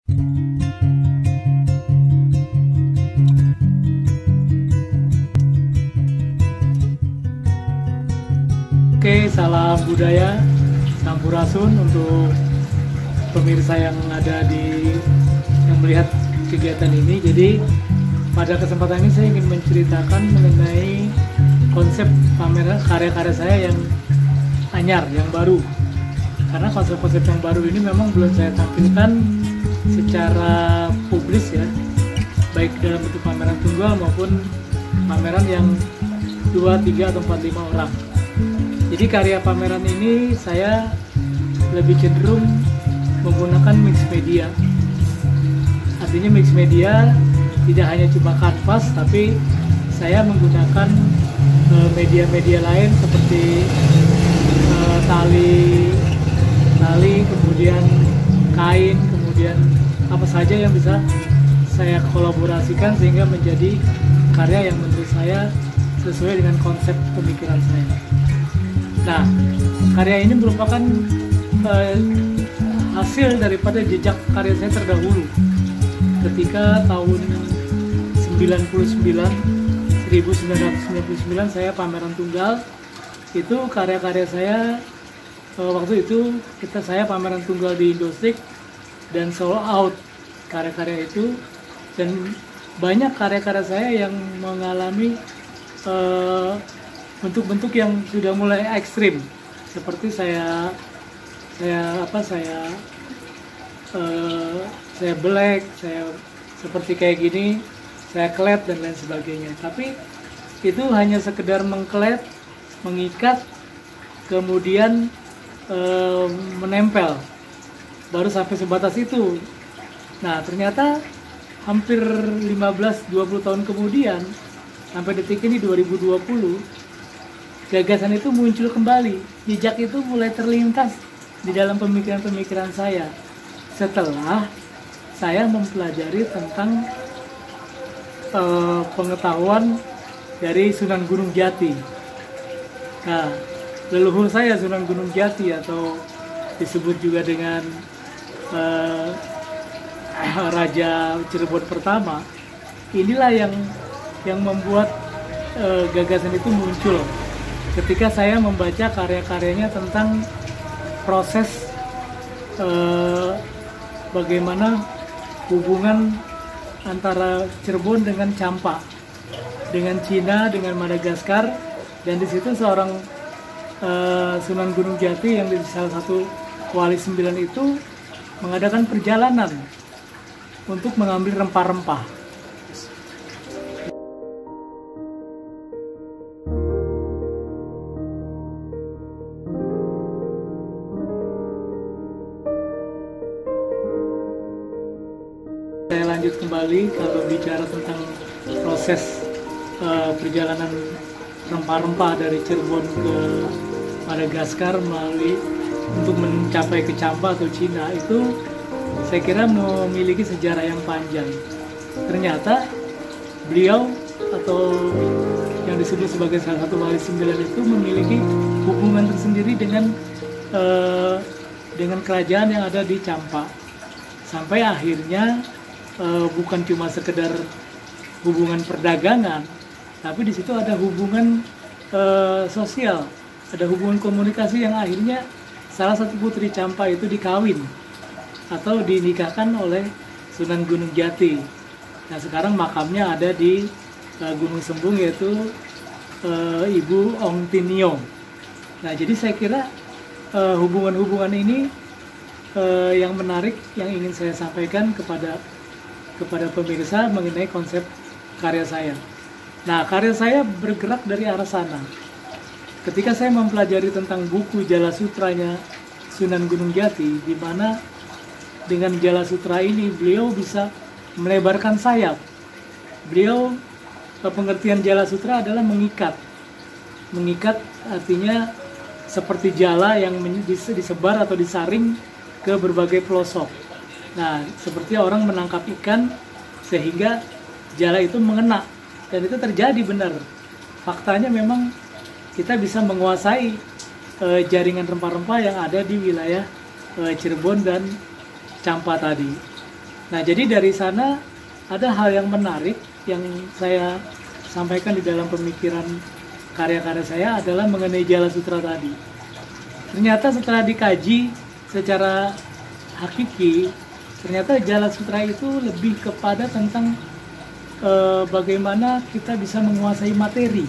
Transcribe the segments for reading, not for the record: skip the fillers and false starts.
Oke, salam budaya, sampurasun untuk pemirsa yang melihat kegiatan ini. Jadi pada kesempatan ini saya ingin menceritakan mengenai konsep pameran karya-karya saya yang anyar, yang baru. Karena konsep-konsep yang baru ini memang belum saya tampilkan secara publis ya, baik dalam bentuk pameran tunggal maupun pameran yang 2, 3, atau 4, 5 orang. Jadi karya pameran ini saya lebih cenderung menggunakan mixed media. Artinya mixed media tidak hanya cuma kanvas, tapi saya menggunakan media-media lain seperti tali, kemudian kain, kemudian apa saja yang bisa saya kolaborasikan sehingga menjadi karya yang menurut saya sesuai dengan konsep pemikiran saya. Nah, karya ini merupakan hasil daripada jejak karya saya terdahulu. Ketika tahun 1999 saya pameran tunggal, itu karya-karya saya waktu itu saya pameran tunggal di Indostrik dan sold out karya-karya itu, dan banyak karya-karya saya yang mengalami bentuk-bentuk yang sudah mulai ekstrim, seperti saya black, saya seperti kayak gini, saya klet dan lain sebagainya. Tapi itu hanya sekedar mengklet, mengikat, kemudian menempel, baru sampai sebatas itu. Nah, ternyata hampir 15-20 tahun kemudian, sampai detik ini 2020, gagasan itu muncul kembali, jejak itu mulai terlintas di dalam pemikiran-pemikiran saya setelah saya mempelajari tentang pengetahuan dari Sunan Gunung Jati. Nah, leluhur saya Sunan Gunung Jati, atau disebut juga dengan Raja Cirebon pertama, inilah yang membuat gagasan itu muncul. Ketika saya membaca karya-karyanya tentang proses bagaimana hubungan antara Cirebon dengan Champa, dengan Cina, dengan Madagaskar, dan di situ seorang Sunan Gunung Jati yang di salah satu Wali 9 itu mengadakan perjalanan untuk mengambil rempah-rempah. Saya lanjut kembali kalau bicara tentang proses perjalanan rempah-rempah dari Cirebon ke Madagaskar melalui untuk mencapai ke Champa atau Cina, itu saya kira memiliki sejarah yang panjang. Ternyata beliau atau yang disebut sebagai salah satu Wali 9 itu memiliki hubungan tersendiri dengan kerajaan yang ada di Champa, sampai akhirnya bukan cuma sekedar hubungan perdagangan, tapi di situ ada hubungan sosial, ada hubungan komunikasi yang akhirnya salah satu putri Champa itu dikawin atau dinikahkan oleh Sunan Gunung Jati. Nah, sekarang makamnya ada di Gunung Sembung, yaitu Ibu Ong Tiniong. Nah, jadi saya kira hubungan-hubungan ini yang menarik yang ingin saya sampaikan kepada pemirsa mengenai konsep karya saya. Nah, karya saya bergerak dari arah sana. Ketika saya mempelajari tentang buku Jala Sutranya Sunan Gunung Jati, di mana dengan Jala Sutra ini beliau bisa melebarkan sayap. Beliau, pengertian Jala Sutra adalah mengikat. Mengikat artinya seperti jala yang disebar atau disaring ke berbagai pelosok. Nah, seperti orang menangkap ikan sehingga jala itu mengena, dan itu terjadi benar. Faktanya memang kita bisa menguasai jaringan rempah-rempah yang ada di wilayah Cirebon dan Champa tadi. Nah, jadi dari sana ada hal yang menarik yang saya sampaikan di dalam pemikiran karya-karya saya adalah mengenai Jala Sutra tadi. Ternyata setelah dikaji secara hakiki, ternyata Jala Sutra itu lebih kepada tentang bagaimana kita bisa menguasai materi.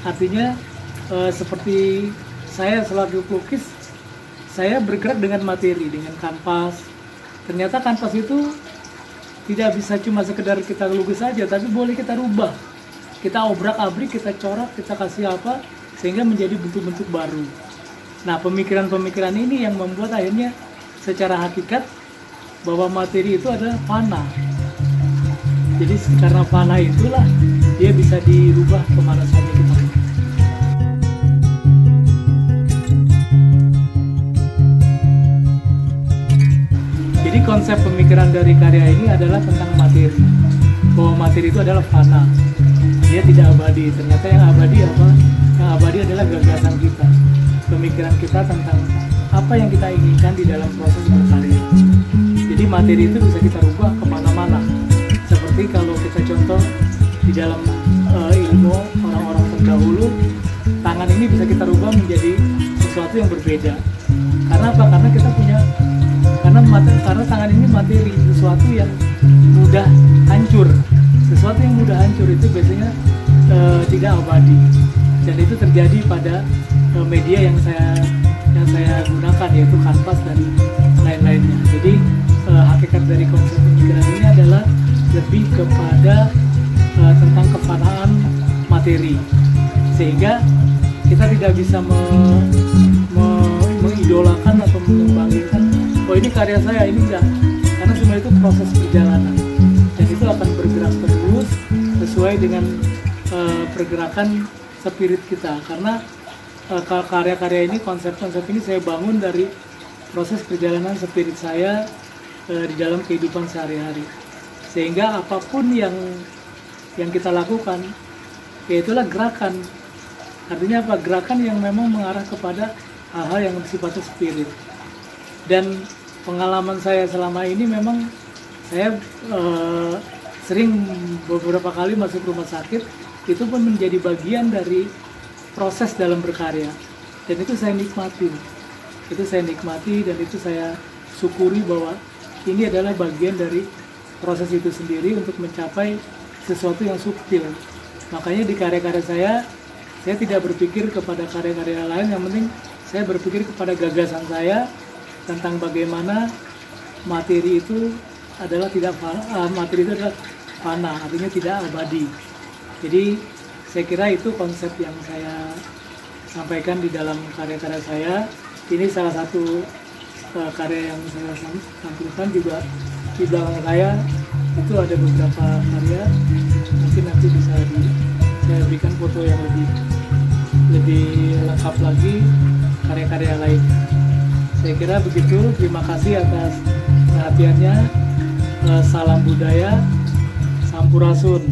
Artinya seperti saya selaku pelukis, saya bergerak dengan materi, dengan kanvas. Ternyata kanvas itu tidak bisa cuma sekedar kita lukis saja, tapi boleh kita rubah. Kita obrak-abrik, kita corak, kita kasih apa, sehingga menjadi bentuk-bentuk baru. Nah, pemikiran-pemikiran ini yang membuat akhirnya secara hakikat bahwa materi itu adalah fana. Jadi karena fana itulah dia bisa dirubah kemana saja kita. Jadi konsep pemikiran dari karya ini adalah tentang materi. Bahwa materi itu adalah fana. Dia tidak abadi. Ternyata yang abadi apa? Yang abadi adalah gagasan kita. Pemikiran kita tentang apa yang kita inginkan di dalam proses berkarya. Jadi materi itu bisa kita rubah kemana-mana. Seperti kalau kita contoh di dalam ilmu orang-orang terdahulu, tangan ini bisa kita rubah menjadi sesuatu yang berbeda. Karena apa? Karena kita punya karena tangan ini materi, sesuatu yang mudah hancur. Sesuatu yang mudah hancur itu biasanya tidak abadi. Dan itu terjadi pada media yang saya gunakan, yaitu kanvas dan lain-lainnya. Jadi hakikat dari konsep pemikiran ini adalah lebih kepada tentang kefanaan materi, sehingga kita tidak bisa mengidolakan atau membanggakan, oh ini karya saya, ini enggak, karena semua itu proses perjalanan dan itu akan bergerak terus sesuai dengan pergerakan spirit kita. Karena karya-karya ini, konsep-konsep ini saya bangun dari proses perjalanan spirit saya di dalam kehidupan sehari-hari, sehingga apapun yang kita lakukan, yaitulah gerakan. Artinya apa? Gerakan yang memang mengarah kepada hal-hal yang sifatnya spirit. Dan pengalaman saya selama ini memang saya sering beberapa kali masuk rumah sakit, itu pun menjadi bagian dari proses dalam berkarya. Dan itu saya nikmati. Itu saya nikmati dan itu saya syukuri bahwa ini adalah bagian dari proses itu sendiri untuk mencapai sesuatu yang subtil. Makanya di karya-karya saya tidak berpikir kepada karya-karya lain, yang penting saya berpikir kepada gagasan saya tentang bagaimana materi itu adalah materi itu adalah fana, artinya tidak abadi. Jadi saya kira itu konsep yang saya sampaikan di dalam karya-karya saya. Ini salah satu karya yang saya tampilkan juga di belakang saya. Itu ada beberapa karya, mungkin nanti bisa saya berikan foto yang lebih lengkap lagi karya-karya lain. Saya kira begitu. Terima kasih atas perhatiannya. Salam budaya, Sampurasun.